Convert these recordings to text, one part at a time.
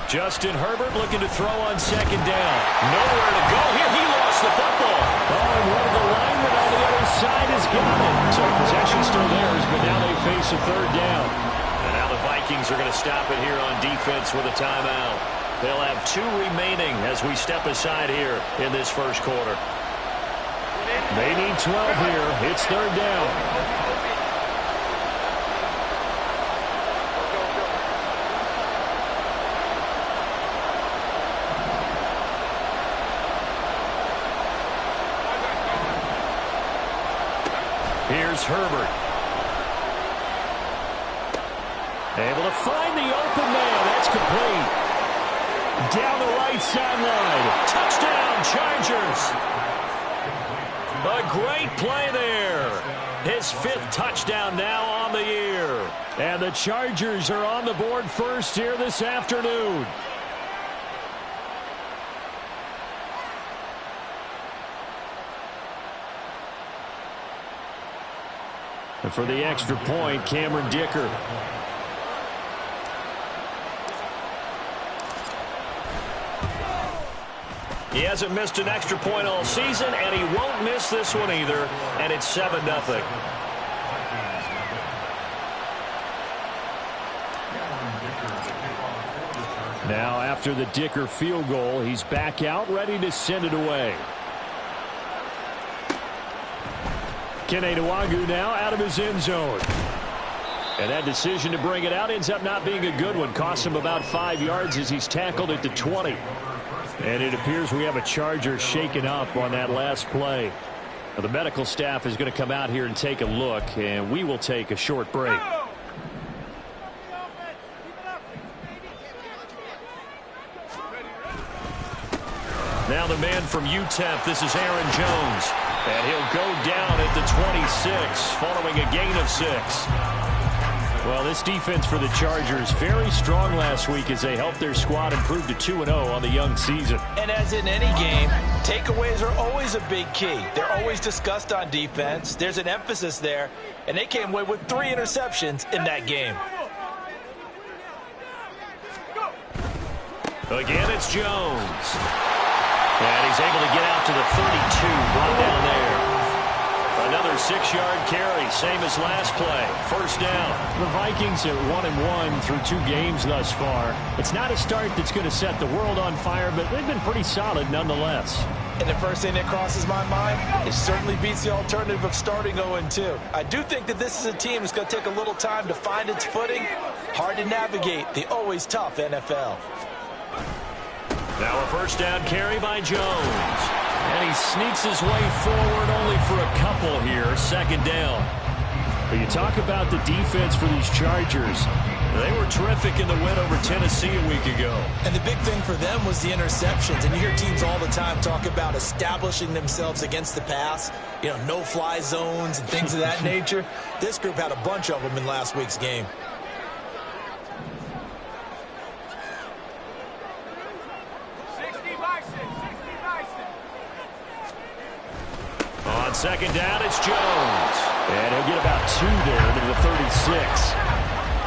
Justin Herbert looking to throw on second down. Nowhere to go here. He lost the football. Oh, and one of the linemen on the other side has got it. So possession still theirs, but now they face a third down. And now the Vikings are going to stop it here on defense with a timeout. They'll have 2 remaining as we step aside here in this first quarter. They need 12 here. It's third down. Here's Herbert. Able to find the open man. That's complete. Down the right sideline. Touchdown, Chargers. A great play there. His 5th touchdown now on the year. And the Chargers are on the board first here this afternoon. And for the extra point, Cameron Dicker. He hasn't missed an extra point all season, and he won't miss this one either, and it's 7-0. Now, after the Dicker field goal, he's back out, ready to send it away. Kene Nwangwu now out of his end zone. And that decision to bring it out ends up not being a good one. Costs him about 5 yards as he's tackled at the 20. And it appears we have a Charger shaken up on that last play. Now, the medical staff is going to come out here and take a look, and we will take a short break. Now the man from UTEP, this is Aaron Jones. And he'll go down at the 26 following a gain of 6. Well, this defense for the Chargers very strong last week as they helped their squad improve to 2-0 on the young season. And as in any game, takeaways are always a big key. They're always discussed on defense. There's an emphasis there, and they came away with 3 interceptions in that game. Again, it's Jones. And he's able to get out to the 32, brought down there. Another 6-yard carry, same as last play. First down. The Vikings are 1-1 through 2 games thus far. It's not a start that's going to set the world on fire, but they've been pretty solid nonetheless. And the first thing that crosses my mind, it certainly beats the alternative of starting 0-2. I do think that this is a team that's going to take a little time to find its footing. Hard to navigate the always tough NFL. Now a first down carry by Jones. And he sneaks his way forward only for a couple here. Second down. But you talk about the defense for these Chargers. They were terrific in the win over Tennessee a week ago. And the big thing for them was the interceptions. And you hear teams all the time talk about establishing themselves against the pass. You know, no-fly zones and things of that nature. This group had a bunch of them in last week's game. On second down, it's Jones. And he'll get about 2 there to the 36.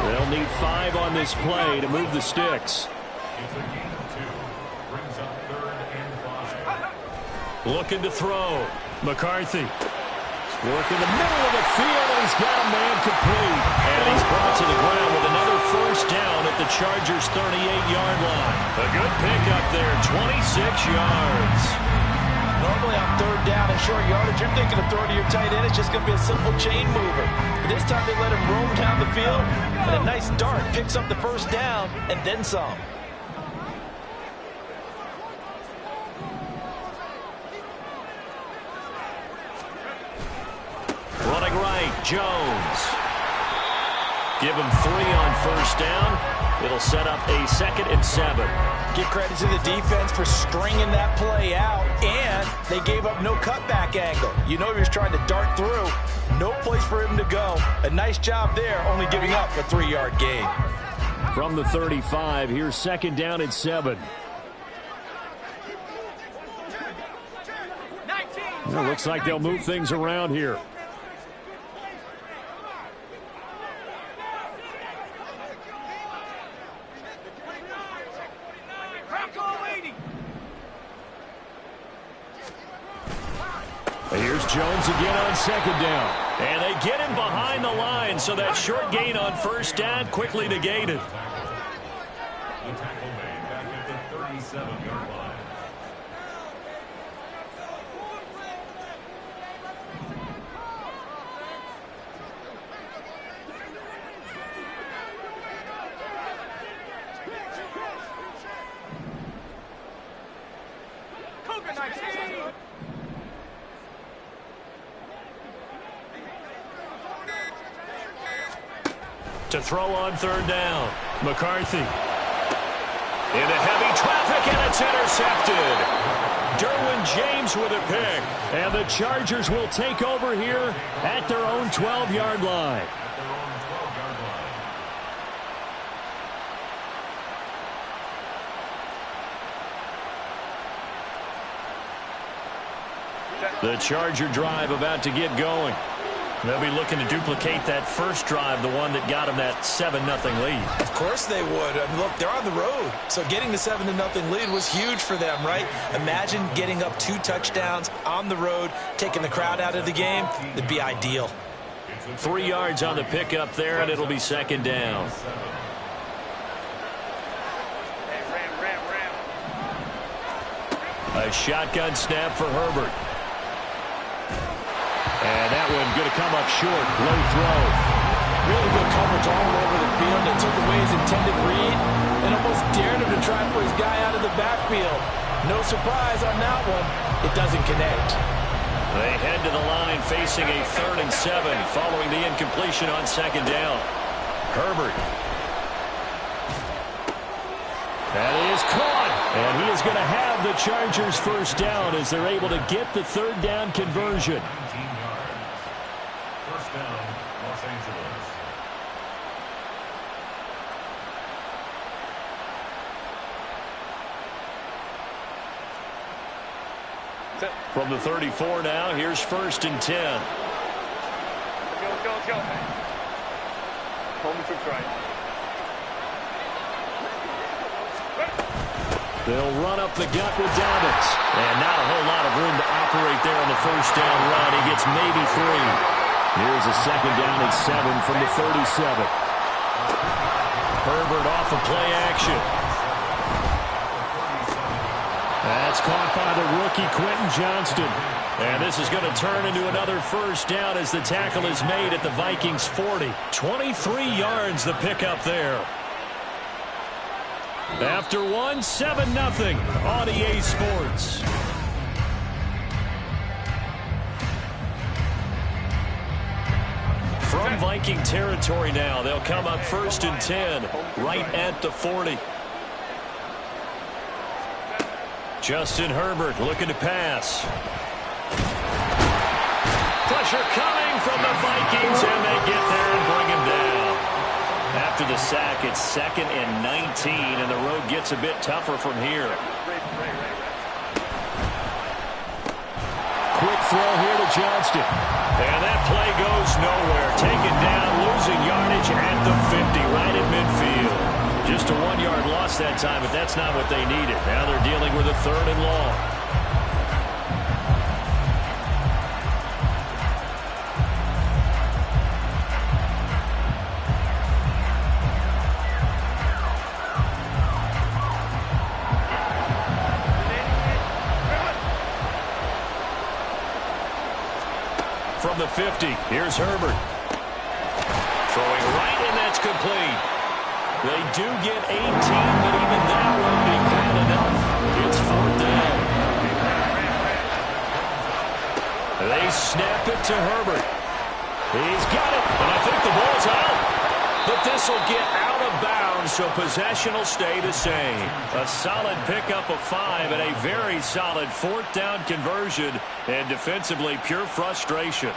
They'll need 5 on this play to move the sticks. Looking to throw. McCarthy. Working the middle of the field, and he's got a man complete. And he's brought to the ground with another first down at the Chargers' 38-yard line. A good pickup there, 26 yards. Normally on third down and short yardage, you're thinking of throwing to your tight end. It's just going to be a simple chain mover. But this time they let him roam down the field, and a nice dart picks up the first down and then some. Running right, Jones. Give him 3 on first down. It'll set up a 2nd and 7. Give credit to the defense for stringing that play out, and they gave up no cutback angle. You know he was trying to dart through. No place for him to go. A nice job there, only giving up a 3-yard gain. From the 35, here's 2nd down and 7. Well, looks like they'll move things around here. Here's Jones again on second down. And they get him behind the line, so that short gain on first down quickly negated. The tackle made back at the 37-yard line. To throw on third down. McCarthy. Into heavy traffic, and it's intercepted. Derwin James with a pick. And the Chargers will take over here at their own 12-yard line. The Charger drive about to get going. They'll be looking to duplicate that first drive, the one that got them that 7-0 lead. Of course they would. I mean, look, they're on the road. So getting the 7-0 lead was huge for them, right? Imagine getting up 2 touchdowns on the road, taking the crowd out of the game. It'd be ideal. 3 yards on the pickup there, and it'll be second down. A shotgun snap for Herbert. And that one going to come up short. Low throw. Really good coverage all over the field. It took away his intended read and almost dared him to try and put his guy out of the backfield. No surprise on that one. It doesn't connect. They head to the line facing a 3rd and 7 following the incompletion on second down. Herbert. That is caught. And he is going to have the Chargers first down as they're able to get the 3rd down conversion. First down, Los Angeles. From the 34 now, here's 1st and 10. Go. Home to try. They'll run up the gut with Dobbins. And not a whole lot of room to operate there on the first down run. He gets maybe 3. Here's a 2nd down and 7 from the 37. Herbert off of play action. That's caught by the rookie Quentin Johnston. And this is going to turn into another first down as the tackle is made at the Vikings 40. 23 yards the pickup there. After one, 7-0 on EA Sports. From Viking territory now, they'll come up 1st and 10, right at the 40. Justin Herbert looking to pass. Pressure coming from the Vikings, and they get there and bring him down. After the sack, it's 2nd and 19, and the road gets a bit tougher from here. Quick throw here to Johnston. And that play goes nowhere. Taken down, losing yardage at the 50, right at midfield. Just a 1-yard loss that time, but that's not what they needed. Now they're dealing with a 3rd and long. From the 50, here's Herbert. Throwing right, and that's complete. They do get 18, but even that won't be quite enough. It's 4th down. They snap it to Herbert. He's got it, and I think the ball's out. But this will get out of bounds, so possession will stay the same. A solid pickup of 5 and a very solid 4th down conversion, and defensively pure frustration.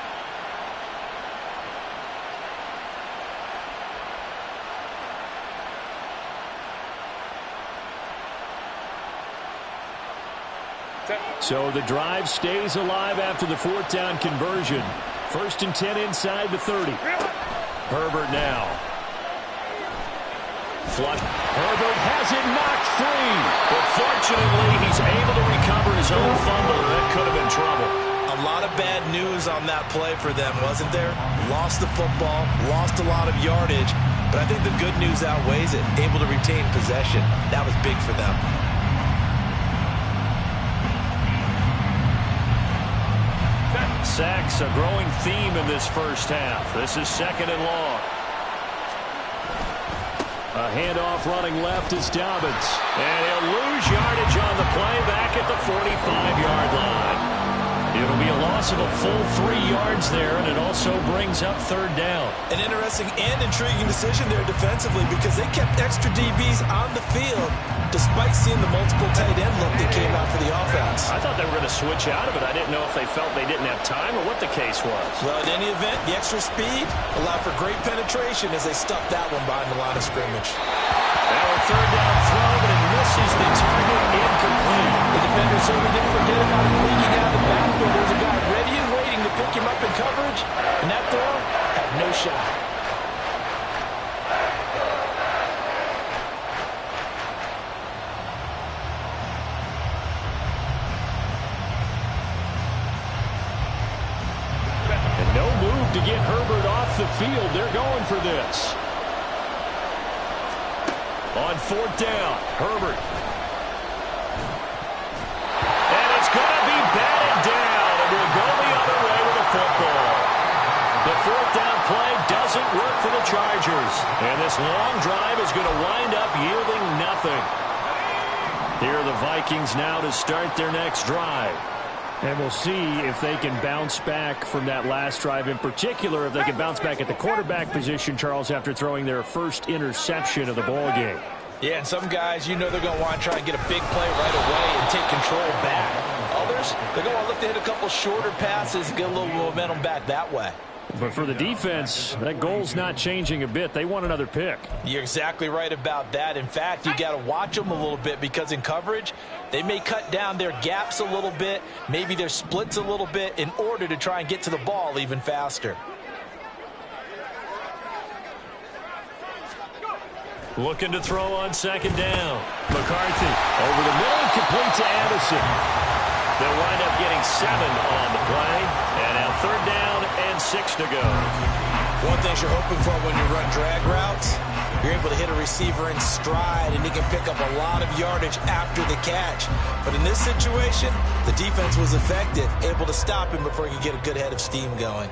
So the drive stays alive after the 4th down conversion. 1st and 10 inside the 30. Herbert now. Flush. Herbert has it knocked free. But fortunately, he's able to recover his own fumble. That could have been trouble. A A lot of bad news on that play for them, wasn't there? Lost the football, lost a lot of yardage, but I think the good news outweighs it. Able to retain possession. That was big for them. Sacks, a growing theme in this first half. This is 2nd and long. A handoff running left is Dobbins. And he'll lose yardage on the play back at the 45-yard line. It'll be a loss of a full 3 yards there, and it also brings up 3rd down. An interesting and intriguing decision there defensively because they kept extra DBs on the field despite seeing the multiple tight end look that came out for the offense. I thought they were going to switch out of it. I didn't know if they felt they didn't have time or what the case was. Well, in any event, the extra speed allowed for great penetration as they stuffed that one behind the line of scrimmage. Now a 3rd down throw, but it misses the target, incomplete. The defender certainly didn't forget about him leaking out of the backfield. There was a guy ready and waiting to pick him up in coverage, and that throw had no shot. And no move to get Herbert off the field. They're going for this. On 4th down, Herbert. And it's going to be batted down, and we'll go the other way with the football. The 4th down play doesn't work for the Chargers. And this long drive is going to wind up yielding nothing. Here are the Vikings now to start their next drive. And we'll see if they can bounce back from that last drive, in particular if they can bounce back at the quarterback position, Charles, after throwing their first interception of the ball game. Yeah, and some guys, you know they're going to want to try and get a big play right away and take control back. Others, they're going to want to look to hit a couple shorter passes, get a little momentum back that way. But for the defense, that goal's not changing a bit. They want another pick. You're exactly right about that. In fact, you got to watch them a little bit because in coverage, they may cut down their gaps a little bit, maybe their splits a little bit in order to try and get to the ball even faster. Looking to throw on 2nd down. McCarthy over the middle, complete to Anderson. They'll wind up getting 7 on the play. And now 3rd down and 6 to go. One thing you're hoping for when you run drag routes, you're able to hit a receiver in stride, and he can pick up a lot of yardage after the catch. But in this situation, the defense was effective, able to stop him before he could get a good head of steam going.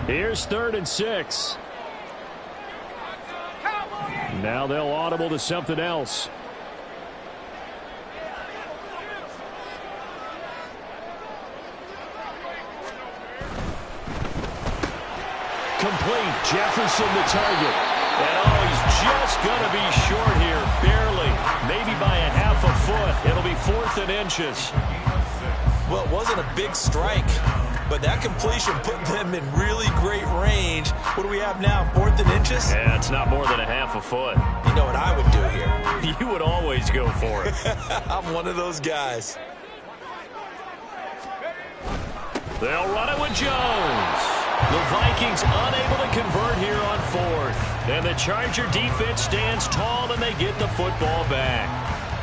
Here's 3rd and 6. Now they'll audible to something else. Complete. Jefferson the target. And he's just going to be short here. Barely. Maybe by a half a foot. It'll be 4th and inches. Well, it wasn't a big strike, but that completion put them in really great range. What do we have now, 4th and inches? Yeah, it's not more than a half a foot. You know what I would do here? You would always go for it. I'm one of those guys. They'll run it with Jones. The Vikings unable to convert here on 4th. And the Charger defense stands tall and they get the football back.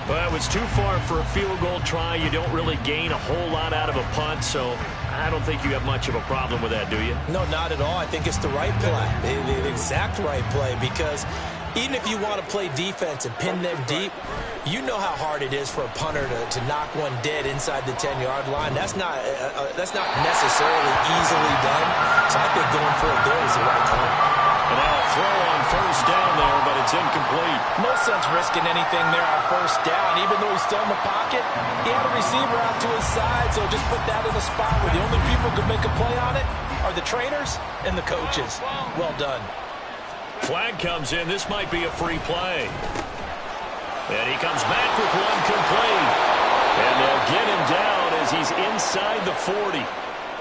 Well, it was too far for a field goal try. You don't really gain a whole lot out of a punt, so I don't think you have much of a problem with that, do you? No, not at all. I think it's the right play, the exact right play, because even if you want to play defense and pin them deep, you know how hard it is for a punter to knock one dead inside the 10-yard line. That's not necessarily easily done. So I think going for it there is the right call. And now a throw on 1st down there, but it's incomplete. No sense risking anything there on 1st down. Even though he's still in the pocket, he had a receiver out to his side, so just put that in a spot where the only people who could make a play on it are the trainers and the coaches. Well done. Flag comes in. This might be a free play. And he comes back with one complete. And they'll get him down as he's inside the 40.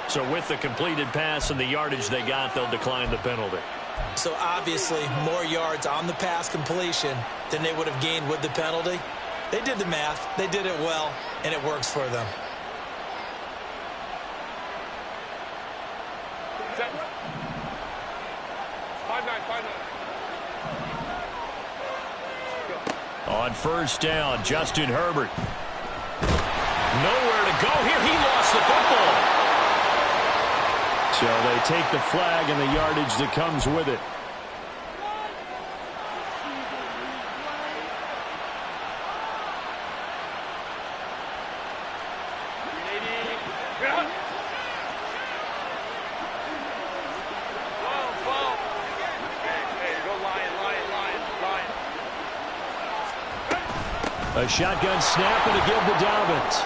So with the completed pass and the yardage they got, they'll decline the penalty. So obviously more yards on the pass completion than they would have gained with the penalty. They did the math. They did it well, and it works for them. On first down, Justin Herbert. Nowhere to go here. He lost the football. So they take the flag and the yardage that comes with it. A shotgun snap and a give to Dobbins.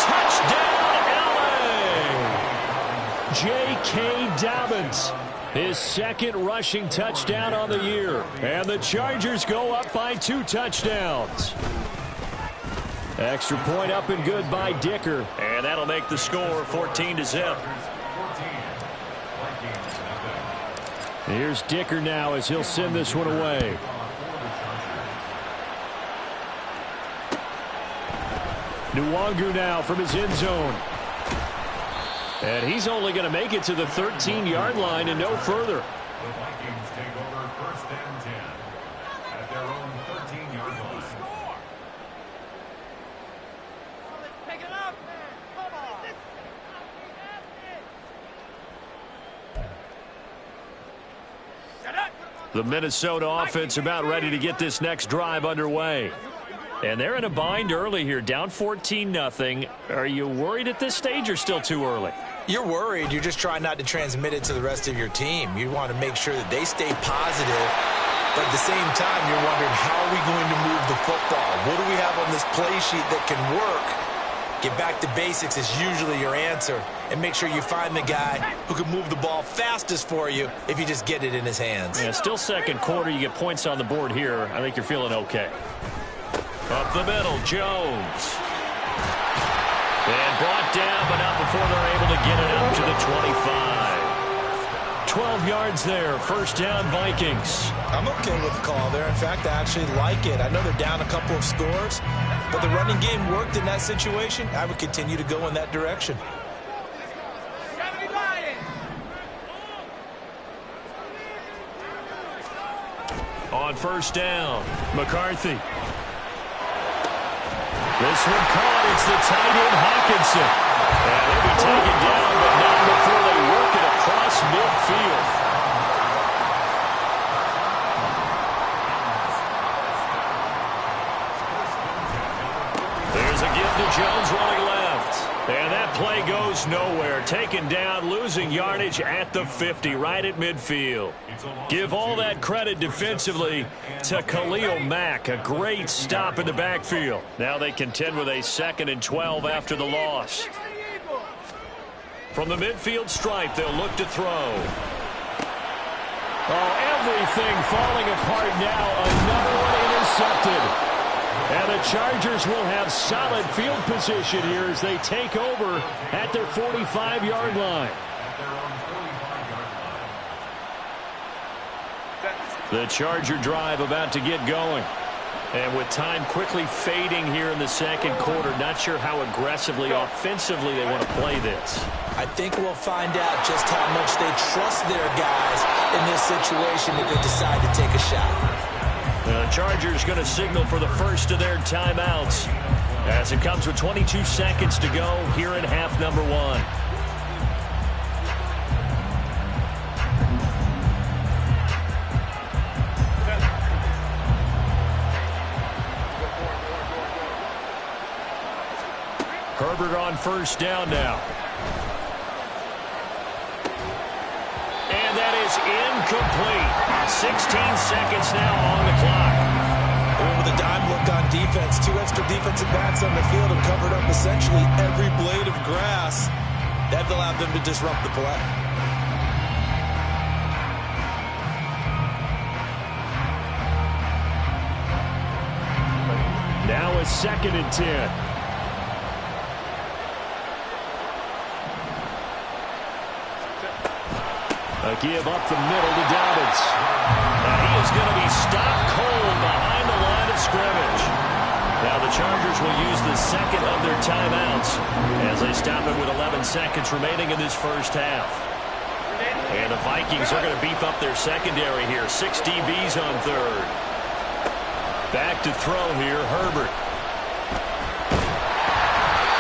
Touchdown, LA! J.K. Dobbins. His second rushing touchdown on the year. And the Chargers go up by 2 touchdowns. Extra point up and good by Dicker. And that'll make the score 14-0. Here's Dicker now as he'll send this one away. Nwangu now from his end zone. And he's only going to make it to the 13-yard line and no further. The Vikings take over first and 10 at their own 13-yard line. Pick it up, man. Come on. The Minnesota offense about ready to get this next drive underway. And they're in a bind early here, down 14-0. Are you worried at this stage or still too early? You're worried. You're just trying not to transmit it to the rest of your team. You want to make sure that they stay positive. But at the same time, you're wondering, how are we going to move the football? What do we have on this play sheet that can work? Get back to basics is usually your answer. And make sure you find the guy who can move the ball fastest for you if you just get it in his hands. Yeah, still second quarter. You get points on the board here. I think you're feeling okay. Up the middle, Jones. And brought down, but not before they're able to get it up to the 25. 12 yards there. First down, Vikings. I'm okay with the call there. In fact, I actually like it. I know they're down a couple of scores, but the running game worked in that situation. I would continue to go in that direction. On first down, McCarthy. This one caught. It's the tight end, Hawkinson. And they'll be taken down, but not before they work it across midfield. There's a give to Jones running left. And that play goes nowhere. Taken down, losing yardage at the 50, right at midfield. Give all that credit defensively to Khalil Mack. A great stop in the backfield. Now they contend with a 2nd and 12 after the loss. From the midfield stripe, they'll look to throw. Oh, everything falling apart now. Another one intercepted. And the Chargers will have solid field position here as they take over at their 45-yard line. The Charger drive about to get going. And with time quickly fading here in the second quarter, not sure how aggressively, offensively they want to play this. I think we'll find out just how much they trust their guys in this situation if they decide to take a shot. The Chargers going to signal for the first of their timeouts as it comes with 22 seconds to go here in half number 1. Herbert on first down now. And that is incomplete. 16 seconds now on the clock. And with a dime look on defense, 2 extra defensive backs on the field have covered up essentially every blade of grass. That allowed them to disrupt the play. Now a 2nd and 10. A give up the middle to Dobbins. And he is going to be stopped cold behind the line of scrimmage. Now the Chargers will use the 2nd of their timeouts as they stop it with 11 seconds remaining in this first half. And the Vikings are going to beef up their secondary here. 6 DBs on third. Back to throw here, Herbert.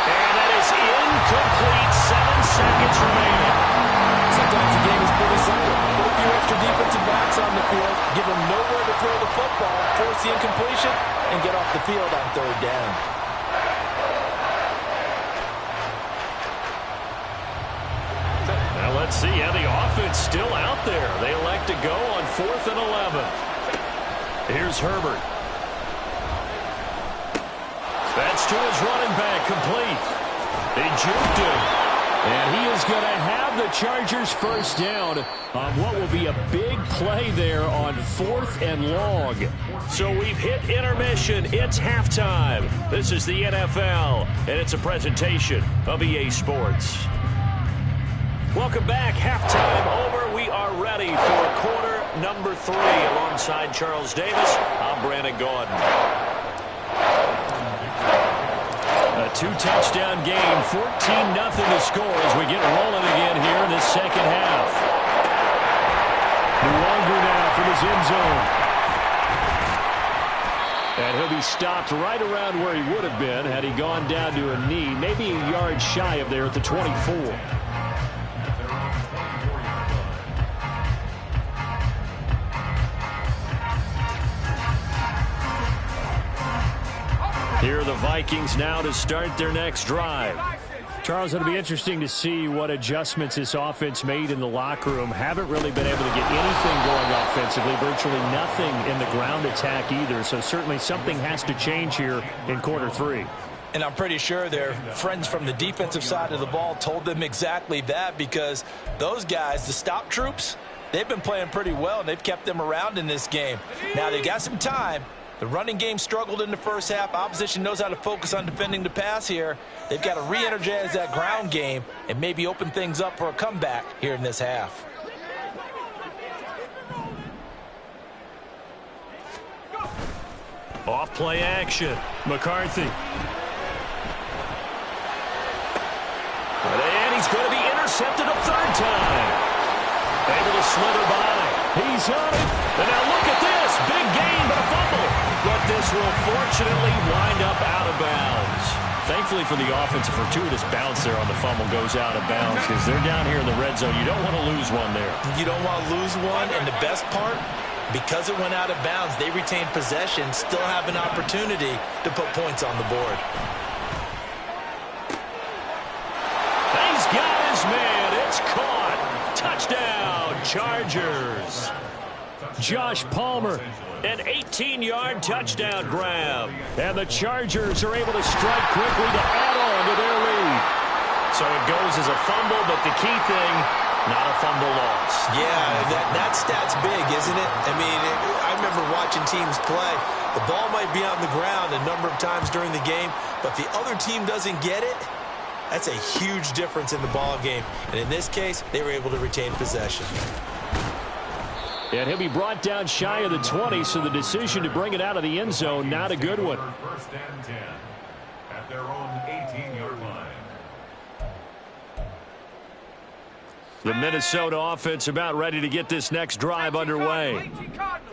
And that is incomplete. 7 seconds remaining. Sometimes the game is pretty simple. Put a few extra defensive backs on the field, give them nowhere to throw the football, force the incompletion, and get off the field on third down. Now let's see how the offense still out there. They elect to go on 4th and 11. Here's Herbert. That's to his running back, complete. They juked him. And he is going to have the Chargers first down on what will be a big play there on 4th and long. So we've hit intermission. It's halftime. This is the NFL, and it's a presentation of EA Sports. Welcome back. Halftime over. We are ready for quarter number 3. Alongside Charles Davis, I'm Brandon Gaudin. A 2-touchdown game, 14-0 to score as we get rolling again here in this second half. Luongo now from his end zone. And he'll be stopped right around where he would have been had he gone down to a knee, maybe a yard shy of there at the 24. Here are the Vikings now to start their next drive. Charles, it'll be interesting to see what adjustments this offense made in the locker room. Haven't really been able to get anything going offensively, virtually nothing in the ground attack either. So certainly something has to change here in quarter 3. And I'm pretty sure their friends from the defensive side of the ball told them exactly that, because those guys, the stop troops, they've been playing pretty well, and they've kept them around in this game. Now they got some time. The running game struggled in the first half. Opposition knows how to focus on defending the pass here. They've got to re-energize that ground game and maybe open things up for a comeback here in this half. Off play action. McCarthy. And he's going to be intercepted a 3rd time. Able to slither by. He's on it. And now look at this. Big gain, but a fumble. But this will fortunately wind up out of bounds. Thankfully for the offense, a fortuitous bounce there on the fumble goes out of bounds because they're down here in the red zone. You don't want to lose one there. You don't want to lose one, and the best part, because it went out of bounds, they retained possession, still have an opportunity to put points on the board. He's got his man. It's caught. Touchdown, Chargers. Josh Palmer, an 18-yard touchdown grab. And the Chargers are able to strike quickly to add on to their lead. So it goes as a fumble, but the key thing, not a fumble loss. Yeah, that stat's big, isn't it? I mean, I remember watching teams play. The ball might be on the ground a number of times during the game, but if the other team doesn't get it, that's a huge difference in the ball game. And in this case, they were able to retain possession. And he'll be brought down shy of the 20, so the decision to bring it out of the end zone, not a good one. 1st and 10 at their own 18-yard line. The Minnesota offense about ready to get this next drive underway.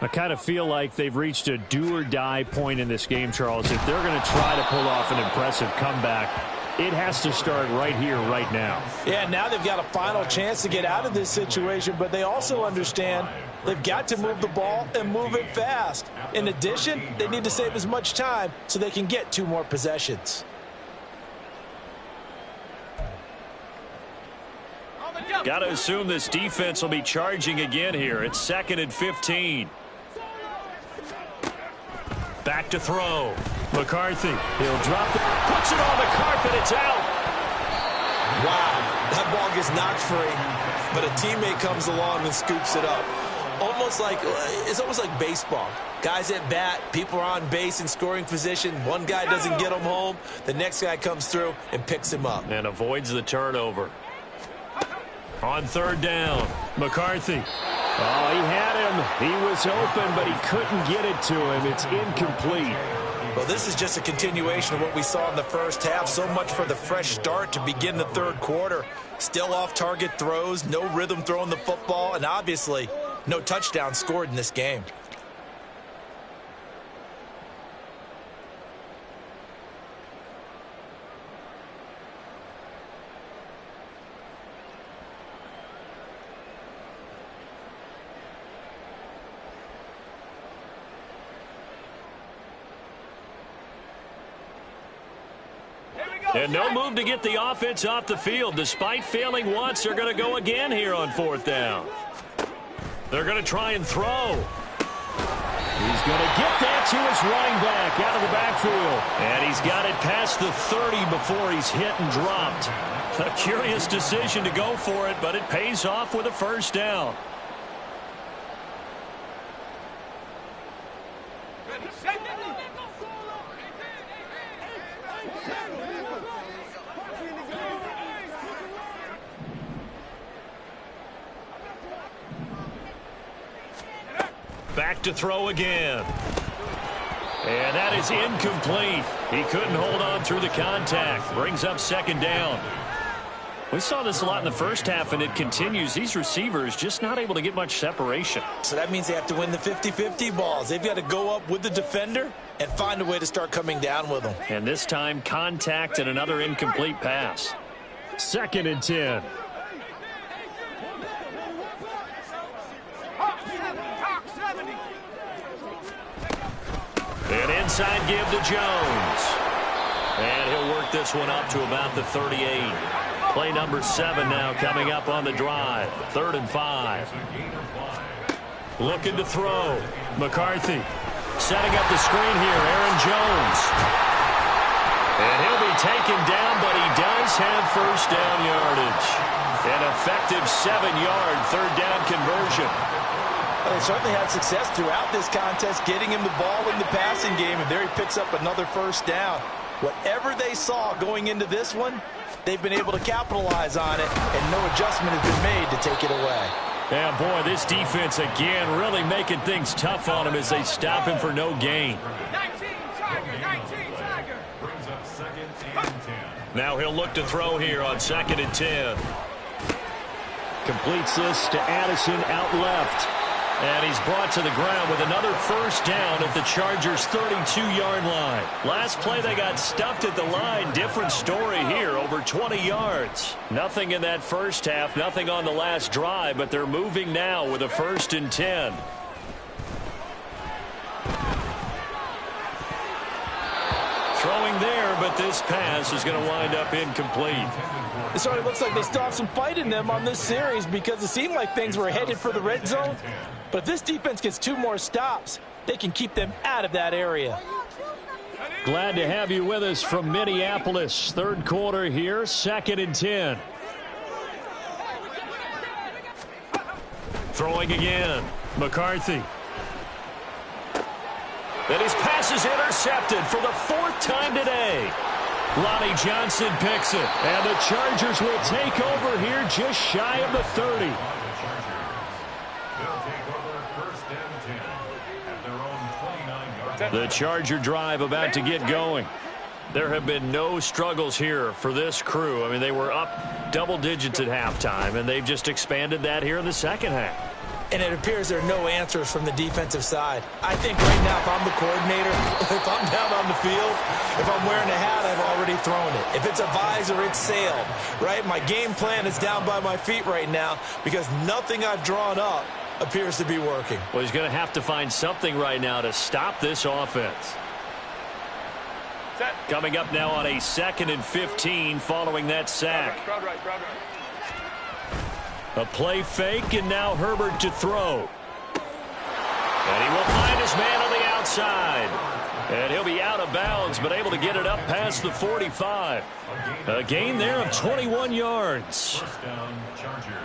I kind of feel like they've reached a do-or-die point in this game, Charles. If they're going to try to pull off an impressive comeback, it has to start right here, right now. Yeah, now they've got a final chance to get out of this situation, but they also understand they've got to move the ball and move it fast. In addition, they need to save as much time so they can get 2 more possessions. Got to assume this defense will be charging again here. It's 2nd and 15. Back to throw. McCarthy. He'll drop it. Puts it on the carpet. It's out. Wow, that ball gets knocked free, but a teammate comes along and scoops it up. It's almost like baseball. Guys at bat, people are on base in scoring position. One guy doesn't get him home. The next guy comes through and picks him up. And avoids the turnover. On 3rd down, McCarthy. Oh, he had him. He was open, but he couldn't get it to him. It's incomplete. Well, this is just a continuation of what we saw in the first half. So much for the fresh start to begin the third quarter. Still off-target throws, no rhythm throwing the football, and obviously no touchdown scored in this game. And no move to get the offense off the field. Despite failing once, they're going to go again here on fourth down. They're going to try and throw. He's going to get that to his running back out of the backfield. And he's got it past the 30 before he's hit and dropped. A curious decision to go for it, but it pays off with a first down. Back to throw again. And that is incomplete. He couldn't hold on through the contact. Brings up second down. We saw this a lot in the first half, and it continues. These receivers just not able to get much separation. So that means they have to win the 50-50 balls. They've got to go up with the defender and find a way to start coming down with them. And this time, contact and another incomplete pass. 2nd and 10. An inside give to Jones. And he'll work this one up to about the 38. Play number 7 now coming up on the drive. 3rd and 5. Looking to throw. McCarthy setting up the screen here. Aaron Jones. And he'll be taken down, but he does have first down yardage. An effective 7-yard third down conversion. Well, they certainly had success throughout this contest, getting him the ball in the passing game, and there he picks up another first down. Whatever they saw going into this one, they've been able to capitalize on it, and no adjustment has been made to take it away. Yeah, boy, this defense again really making things tough on him as they stop him for no gain. 19 Tiger. Brings up 2nd and 10. Now he'll look to throw here on 2nd and 10. Completes this to Addison out left. And he's brought to the ground with another first down at the Chargers' 32-yard line. Last play, they got stuffed at the line. Different story here, over 20 yards. Nothing in that first half, nothing on the last drive, but they're moving now with a 1st and 10. Throwing there, but this pass is going to wind up incomplete. It sort of looks like they still have some fight in them on this series because it seemed like things were headed for the red zone. But if this defense gets 2 more stops, they can keep them out of that area. Glad to have you with us from Minneapolis. 3rd quarter here, 2nd and 10. Throwing again. McCarthy. And his pass is intercepted for the 4th time today. Lonnie Johnson picks it. And the Chargers will take over here just shy of the 30. The Charger drive about to get going. There have been no struggles here for this crew. I mean, they were up double digits at halftime, and they've just expanded that here in the second half. And it appears there are no answers from the defensive side. I think right now, if I'm the coordinator, if I'm down on the field, if I'm wearing a hat, I've already thrown it. If it's a visor, it's sailed, right? My game plan is down by my feet right now because nothing I've drawn up appears to be working. Well, he's going to have to find something right now to stop this offense. Set. Coming up now on a 2nd and 15 following that sack. Crowd right. A play fake, and now Herbert to throw. And he will find his man on the outside. And he'll be out of bounds, but able to get it up past the 45. A gain there of 21 yards.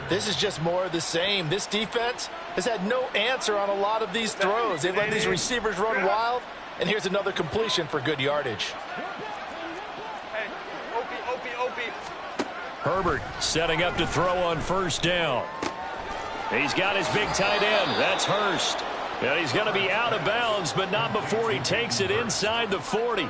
This is just more of the same. This defense has had no answer on a lot of these throws. They've let these receivers run wild, and here's another completion for good yardage. Hey, Opie. Herbert setting up to throw on first down. He's got his big tight end. That's Hurst. And he's going to be out of bounds, but not before he takes it inside the 40.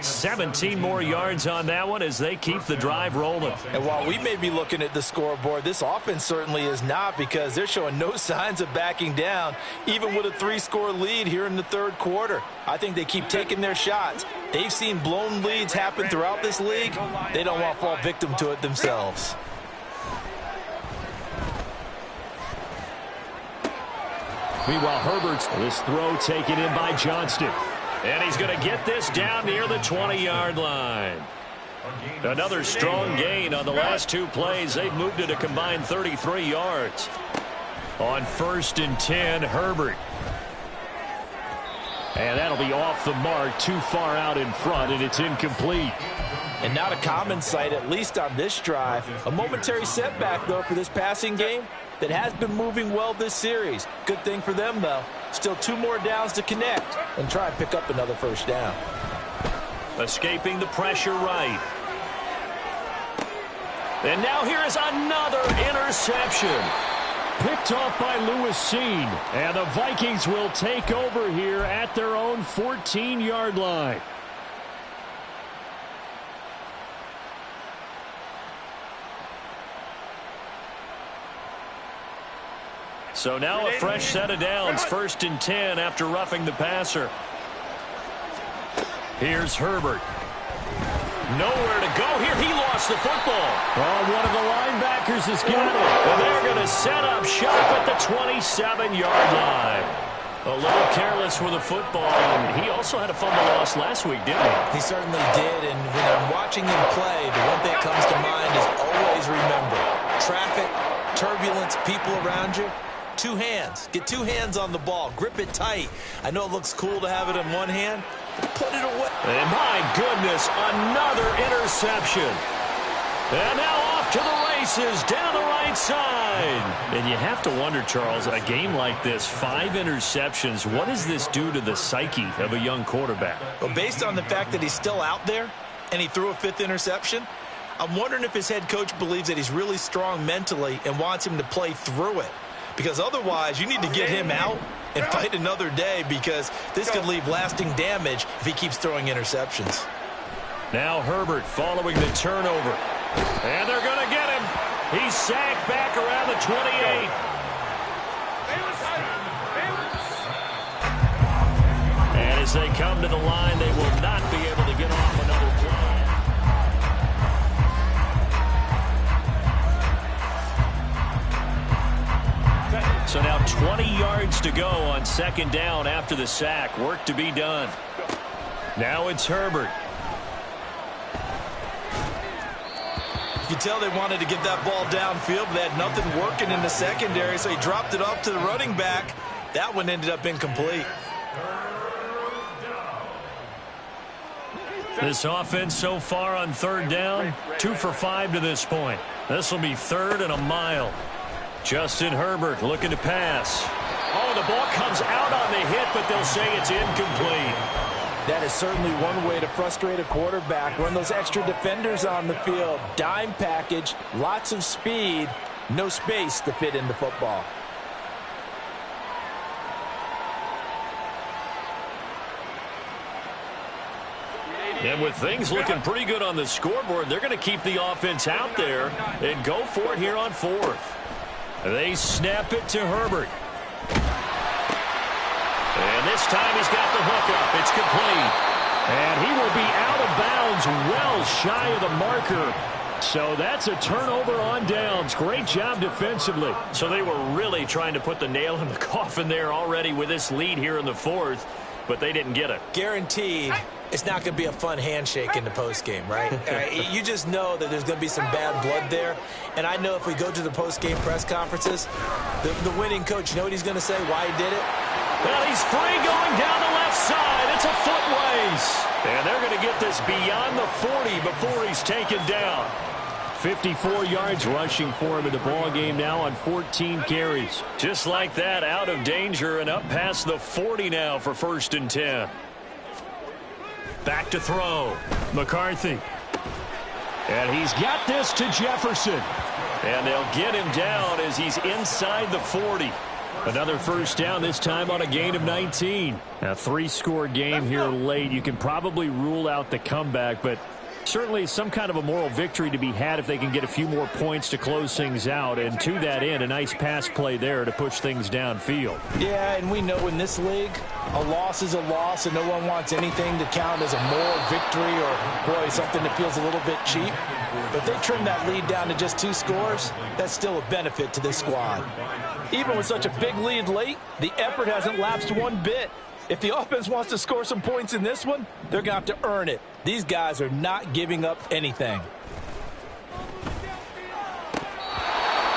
17 more yards on that one as they keep the drive rolling. And while we may be looking at the scoreboard, this offense certainly is not, because they're showing no signs of backing down, even with a 3-score lead here in the third quarter. I think they keep taking their shots. They've seen blown leads happen throughout this league. They don't want to fall victim to it themselves. Meanwhile, Herbert's this throw taken in by Johnston. And he's going to get this down near the 20-yard line. Another strong gain on the last 2 plays. They've moved it a combined 33 yards. On 1st and 10, Herbert. And that'll be off the mark, too far out in front, and it's incomplete. And not a common sight, at least on this drive. A momentary setback, though, for this passing game that has been moving well this series. Good thing for them, though. Still 2 more downs to connect and try and pick up another first down. Escaping the pressure right. And now here is another interception. Picked off by Lewis Seen. And the Vikings will take over here at their own 14-yard line. So now a fresh set of downs, 1st and 10 after roughing the passer. Here's Herbert. Nowhere to go here. He lost the football. Oh, one of the linebackers has got it. And they're going to set up shop at the 27-yard line. A little careless with the football, and he also had a fumble loss last week, didn't he? He certainly did, and when I'm watching him play, the one thing that comes to mind is always remember, traffic, turbulence, people around you. 2 hands. Get 2 hands on the ball. Grip it tight. I know it looks cool to have it in one hand. Put it away. And my goodness, another interception. And now off to the races down the right side. And you have to wonder, Charles, a game like this, 5 interceptions, what does this do to the psyche of a young quarterback? Well, based on the fact that he's still out there and he threw a 5th interception, I'm wondering if his head coach believes that he's really strong mentally and wants him to play through it. Because otherwise, you need to get him out and fight another day, because this could leave lasting damage if he keeps throwing interceptions. Now Herbert following the turnover. And they're going to get him. He's sacked back around the 28. And as they come to the line, they will not be able to get off another play. So now 20 yards to go on 2nd down after the sack. Work to be done. Now it's Herbert. You can tell they wanted to get that ball downfield, but they had nothing working in the secondary, so he dropped it off to the running back. That one ended up incomplete. This offense so far on 3rd down, 2 for 5 to this point. This will be 3rd and a mile. Justin Herbert looking to pass. Oh, the ball comes out on the hit, but they'll say it's incomplete. That is certainly one way to frustrate a quarterback. Run those extra defenders on the field. Dime package, lots of speed, no space to fit in the football. And with things looking pretty good on the scoreboard, they're going to keep the offense out there and go for it here on 4th. They snap it to Herbert. And this time he's got the hook up. It's complete. And he will be out of bounds well shy of the marker. So that's a turnover on downs. Great job defensively. So they were really trying to put the nail in the coffin there already with this lead here in the 4th, but they didn't get it. Guaranteed it's not going to be a fun handshake in the postgame, right? You just know that there's going to be some bad blood there. And I know if we go to the postgame press conferences, the winning coach, you know what he's going to say, why he did it? Well, he's free going down the left side. It's a foot race. And they're going to get this beyond the 40 before he's taken down. 54 yards rushing for him in the ball game now on 14 carries. Just like that, out of danger and up past the 40 now for 1st and 10. Back to throw. McCarthy. And he's got this to Jefferson. And they'll get him down as he's inside the 40. Another first down, this time on a gain of 19. A three-score game here late. You can probably rule out the comeback, but certainly some kind of a moral victory to be had if they can get a few more points to close things out. And to that end, a nice pass play there to push things downfield. Yeah, and we know in this league, a loss is a loss, and no one wants anything to count as a moral victory or, boy, something that feels a little bit cheap. But if they trim that lead down to just 2 scores, that's still a benefit to this squad. Even with such a big lead late, the effort hasn't lapsed one bit. If the offense wants to score some points in this one, they're going to have to earn it. These guys are not giving up anything.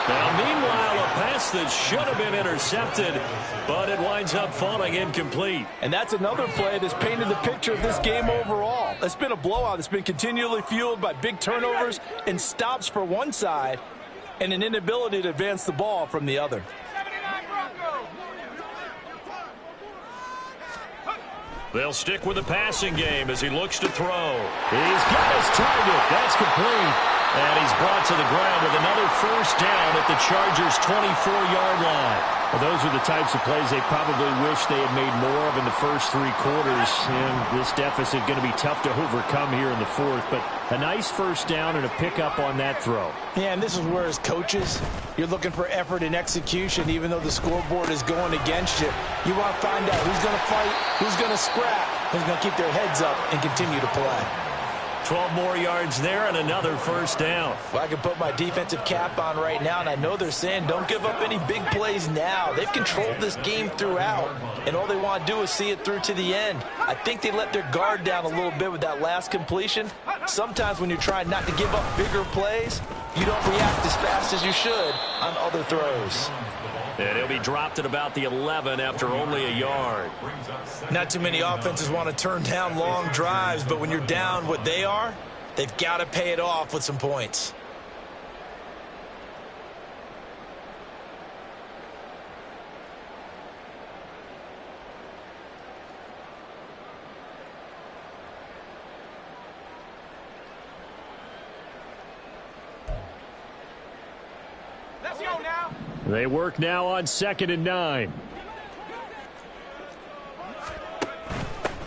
Now, meanwhile, a pass that should have been intercepted, but it winds up falling incomplete. And that's another play that's painted the picture of this game overall. It's been a blowout. It's been continually fueled by big turnovers and stops for one side and an inability to advance the ball from the other. They'll stick with the passing game as he looks to throw. He's got his target. That's complete. And he's brought to the ground with another first down at the Chargers' 24-yard line. Well, those are the types of plays they probably wish they had made more of in the first 3 quarters. And this deficit going to be tough to overcome here in the 4th. But a nice first down and a pickup on that throw. Yeah, and this is where, as coaches, you're looking for effort and execution, even though the scoreboard is going against you. You want to find out who's going to fight, who's going to scrap, who's going to keep their heads up and continue to play. 12 more yards there and another first down. Well, I can put my defensive cap on right now, and I know they're saying don't give up any big plays now. They've controlled this game throughout, and all they want to do is see it through to the end. I think they let their guard down a little bit with that last completion. Sometimes when you're trying not to give up bigger plays, you don't react as fast as you should on other throws. And he'll be dropped at about the 11 after only a yard. Not too many offenses want to turn down long drives, but when you're down what they are, they've got to pay it off with some points. Let's go now. They work now on 2nd and 9.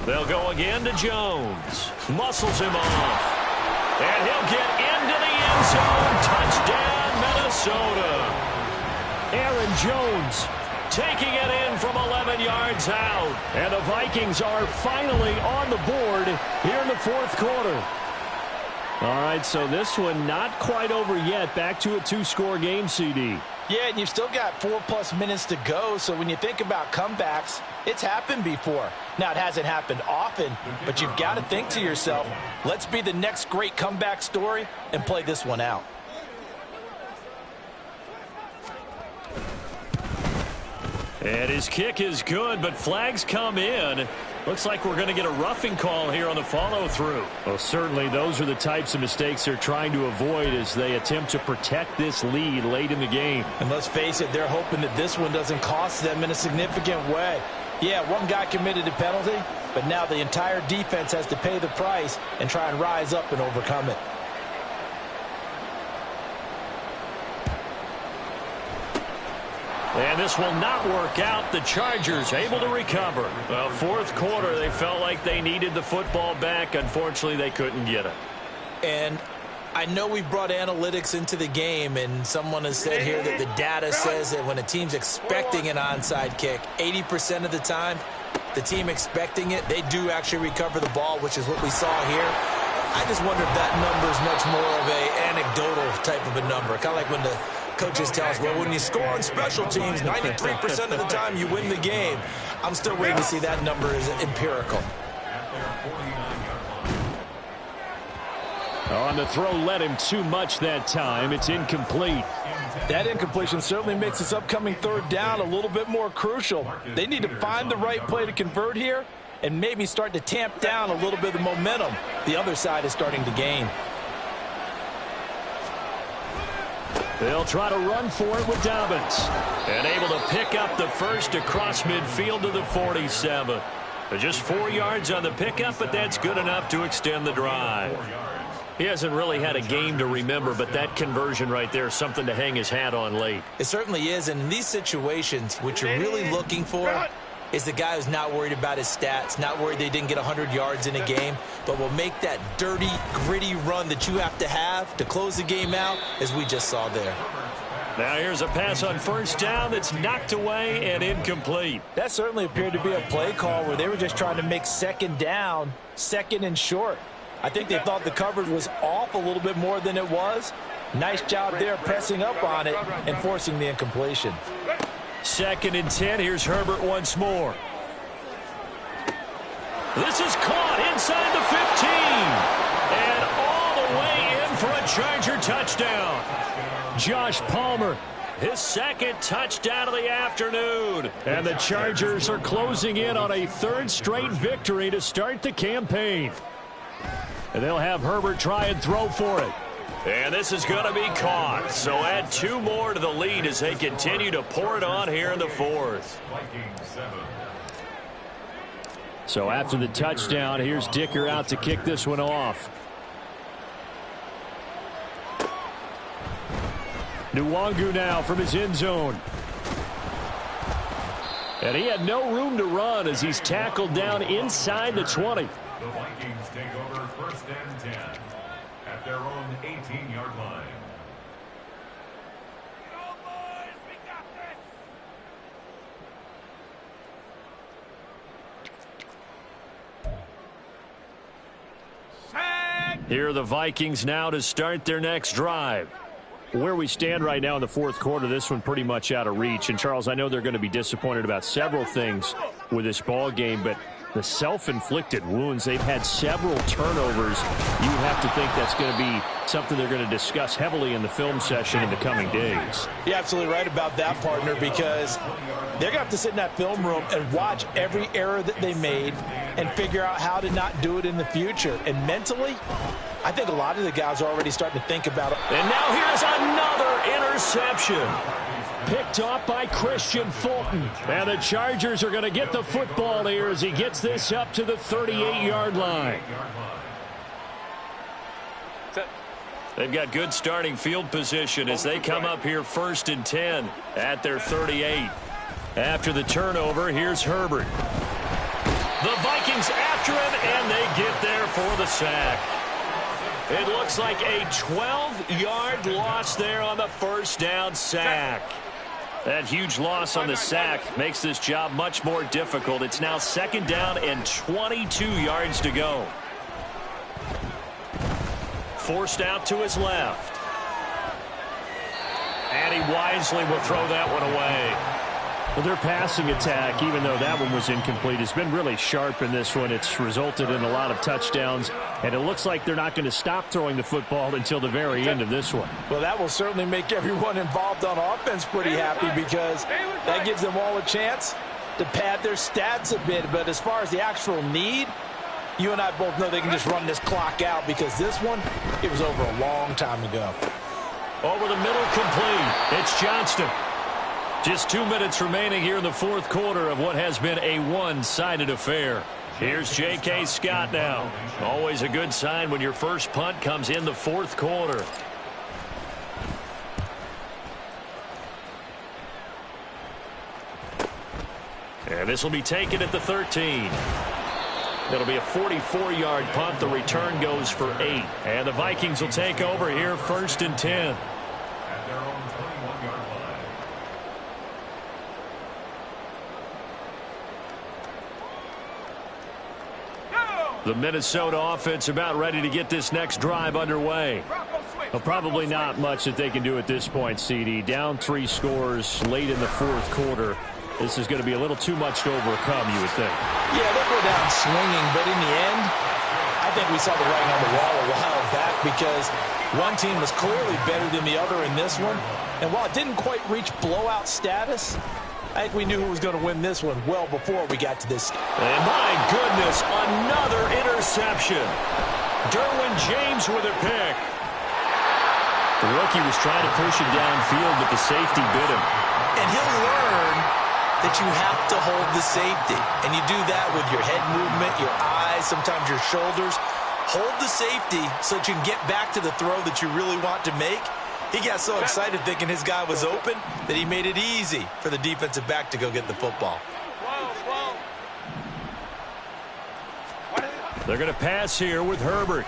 They'll go again to Jones. Muscles him off. And he'll get into the end zone. Touchdown, Minnesota. Aaron Jones taking it in from 11 yards out. And the Vikings are finally on the board here in the 4th quarter. All right, so this one not quite over yet. Back to a 2-score game, CD. Yeah, and you've still got 4+ minutes to go, so when you think about comebacks, it's happened before. Now, it hasn't happened often, but you've got to think to yourself, let's be the next great comeback story and play this one out. And his kick is good, but flags come in. Looks like we're going to get a roughing call here on the follow-through. Well, certainly those are the types of mistakes they're trying to avoid as they attempt to protect this lead late in the game. And let's face it, they're hoping that this one doesn't cost them in a significant way. Yeah, one guy committed a penalty, but now the entire defense has to pay the price and try and rise up and overcome it. And this will not work out. The Chargers able to recover. Well, 4th quarter, they felt like they needed the football back. Unfortunately, they couldn't get it. And I know we brought analytics into the game, and someone has said here that the data says that when a team's expecting an onside kick, 80% of the time, the team expecting it, they do actually recover the ball, which is what we saw here. I just wonder if that number is much more of an anecdotal type of a number, kind of like when the coaches tell us, well, when you score on special teams, 93% of the time you win the game. I'm still waiting to see that number is empirical. On the throw, led him too much that time. It's incomplete. That incompletion certainly makes this upcoming 3rd down a little bit more crucial. They need to find the right play to convert here and maybe start to tamp down a little bit of the momentum the other side is starting to gain. They'll try to run for it with Dobbins. And able to pick up the first across midfield to the 47. Just 4 yards on the pickup, but that's good enough to extend the drive. He hasn't really had a game to remember, but that conversion right there is something to hang his hat on late. It certainly is, and in these situations, what you're really looking for is the guy who's not worried about his stats, not worried they didn't get 100 yards in a game, but will make that dirty, gritty run that you have to close the game out, as we just saw there. Now here's a pass on first down that's knocked away and incomplete. That certainly appeared to be a play call where they were just trying to make second down, second and short. I think they thought the coverage was off a little bit more than it was. Nice job there pressing up on it and forcing the incompletion. 2nd and 10. Here's Herbert once more. This is caught inside the 15. And all the way in for a Charger touchdown. Josh Palmer, his 2nd touchdown of the afternoon. And the Chargers are closing in on a 3rd straight victory to start the campaign. And they'll have Herbert try and throw for it. And this is going to be caught. So add 2 more to the lead as they continue to pour it on here in the 4th. So after the touchdown, here's Dicker out to kick this one off. Nwangu now from his end zone. And he had no room to run as he's tackled down inside the 20. The Vikings take over 1st and 10 at their own 18-yard line. Go, boys! We got this! Sack! Here are the Vikings now to start their next drive. Where we stand right now in the 4th quarter, this one pretty much out of reach. And, Charles, I know they're going to be disappointed about several things with this ball game, but the self-inflicted wounds, they've had several turnovers. You have to think that's going to be something they're going to discuss heavily in the film session in the coming days. You're absolutely right about that, partner, because they're going to have to sit in that film room and watch every error that they made and figure out how to not do it in the future. And mentally, I think a lot of the guys are already starting to think about it. And now here's another interception. Picked off by Christian Fulton. And the Chargers are going to get the football here as he gets this up to the 38-yard line. They've got good starting field position as they come up here 1st and 10 at their 38. After the turnover, here's Herbert. The Vikings after him, and they get there for the sack. It looks like a 12-yard loss there on the 1st down sack. That huge loss on the sack makes this job much more difficult. It's now 2nd down and 22 yards to go. Forced out to his left. And he wisely will throw that one away. Well, their passing attack, even though that one was incomplete, has been really sharp in this one. It's resulted in a lot of touchdowns, and it looks like they're not going to stop throwing the football until the very end of this one. Well, that will certainly make everyone involved on offense pretty happy because that gives them all a chance to pad their stats a bit. But as far as the actual need, you and I both know they can just run this clock out because this one, it was over a long time ago. Over the middle, complete. It's Johnston. Just 2 minutes remaining here in the 4th quarter of what has been a one-sided affair. Here's J.K. Scott now. Always a good sign when your first punt comes in the 4th quarter. And this will be taken at the 13. It'll be a 44-yard punt. The return goes for 8. And the Vikings will take over here 1st and 10. At their own 21-yard line. The Minnesota offense about ready to get this next drive underway. Well, probably not much that they can do at this point, CD. Down 3 scores late in the 4th quarter. This is going to be a little too much to overcome, you would think. Yeah, they'll go down swinging, but in the end, I think we saw the writing on the wall a while back because one team was clearly better than the other in this one. And while it didn't quite reach blowout status, I think we knew who was going to win this one well before we got to this. And my goodness, another interception. Derwin James with a pick. The rookie was trying to push him downfield, but the safety bit him. And he'll learn that you have to hold the safety. And you do that with your head movement, your eyes, sometimes your shoulders. hold the safety so that you can get back to the throw that you really want to make. He got so excited thinking his guy was open that he made it easy for the defensive back to go get the football. They're going to pass here with Herbert.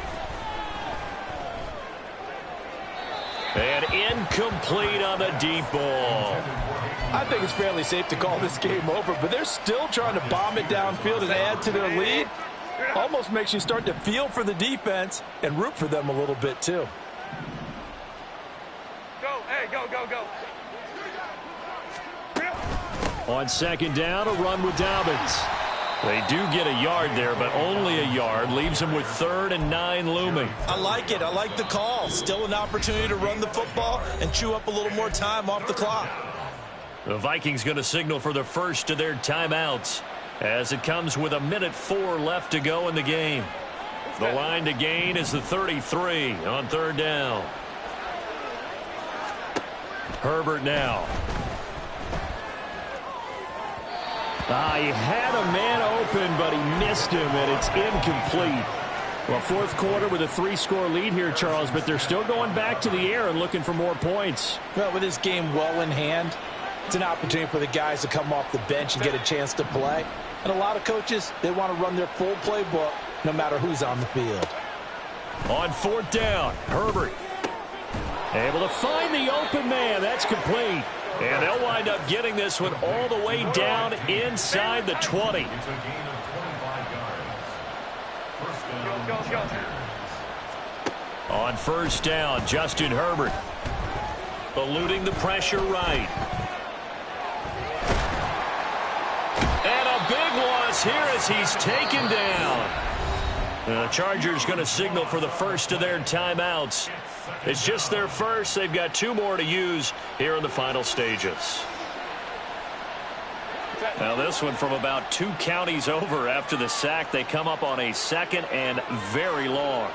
And incomplete on the deep ball. I think it's fairly safe to call this game over, but they're still trying to bomb it downfield and add to their lead. Almost makes you start to feel for the defense and root for them a little bit too. Go. On second down, a run with Dobbins. They do get a yard there, but only a yard. Leaves them with 3rd and 9 looming. I like it. I like the call. Still an opportunity to run the football and chew up a little more time off the clock. The Vikings going to signal for the first of their timeouts as it comes with 1:04 left to go in the game. The line to gain is the 33 on 3rd down. Herbert now. He had a man open, but he missed him, and it's incomplete. Well, 4th quarter with a 3-score lead here, Charles, but they're still going back to the air and looking for more points. Well, with this game well in hand, it's an opportunity for the guys to come off the bench and get a chance to play. And a lot of coaches, they want to run their full playbook no matter who's on the field. On 4th down, Herbert able to find the open man. That's complete. And they'll wind up getting this one all the way down inside the 20. It's a gain of 25 yards. First down, Chargers. On 1st down, Justin Herbert eluding the pressure right. And a big loss here as he's taken down. The Chargers going to signal for the first of their timeouts. It's just their first. They've got 2 more to use here in the final stages. Now this one from about 2 counties over after the sack. They come up on a 2nd and very long.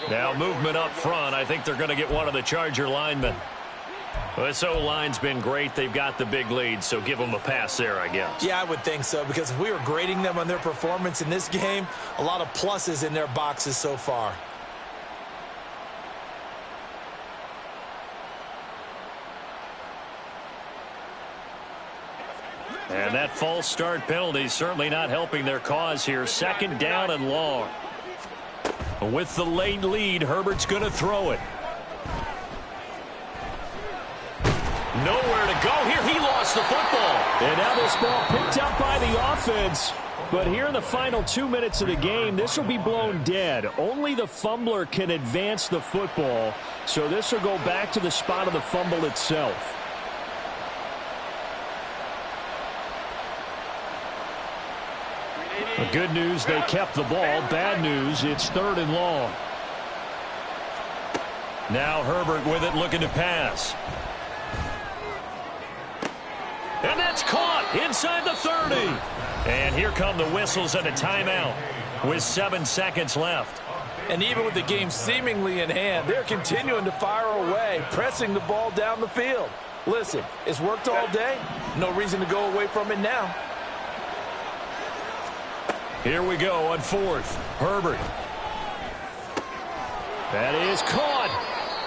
Now movement up front. I think they're going to get one of the Charger linemen. Well, this O-line's been great. They've got the big lead, so give them a pass there, I guess. Yeah, I would think so, because if we were grading them on their performance in this game, a lot of pluses in their boxes so far. And that false start penalty certainly not helping their cause here. 2nd down and long. With the late lead, Herbert's going to throw it. Nowhere to go here. He lost the football. And now this ball picked up by the offense. But here in the final 2 minutes of the game, this will be blown dead. Only the fumbler can advance the football. So this will go back to the spot of the fumble itself. The good news, they kept the ball. Bad news, it's 3rd and long. Now Herbert with it, looking to pass. And that's caught inside the 30. And here come the whistles and a timeout with 7 seconds left. And even with the game seemingly in hand, they're continuing to fire away, pressing the ball down the field. Listen, it's worked all day. No reason to go away from it now. Here we go on 4th. Herbert. That is caught.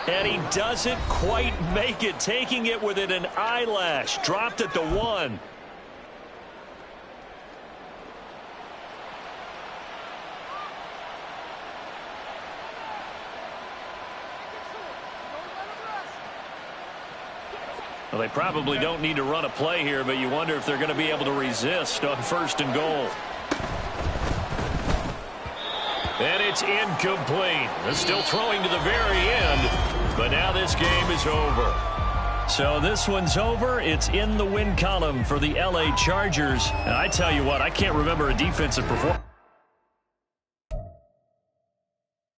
And he doesn't quite make it, taking it within an eyelash. Dropped at the 1. Well, they probably don't need to run a play here, but you wonder if they're going to be able to resist on 1st and goal. And it's incomplete. They're still throwing to the very end, but now this game is over. So this one's over. It's in the win column for the LA Chargers. And I tell you what, I can't remember a defensive performance.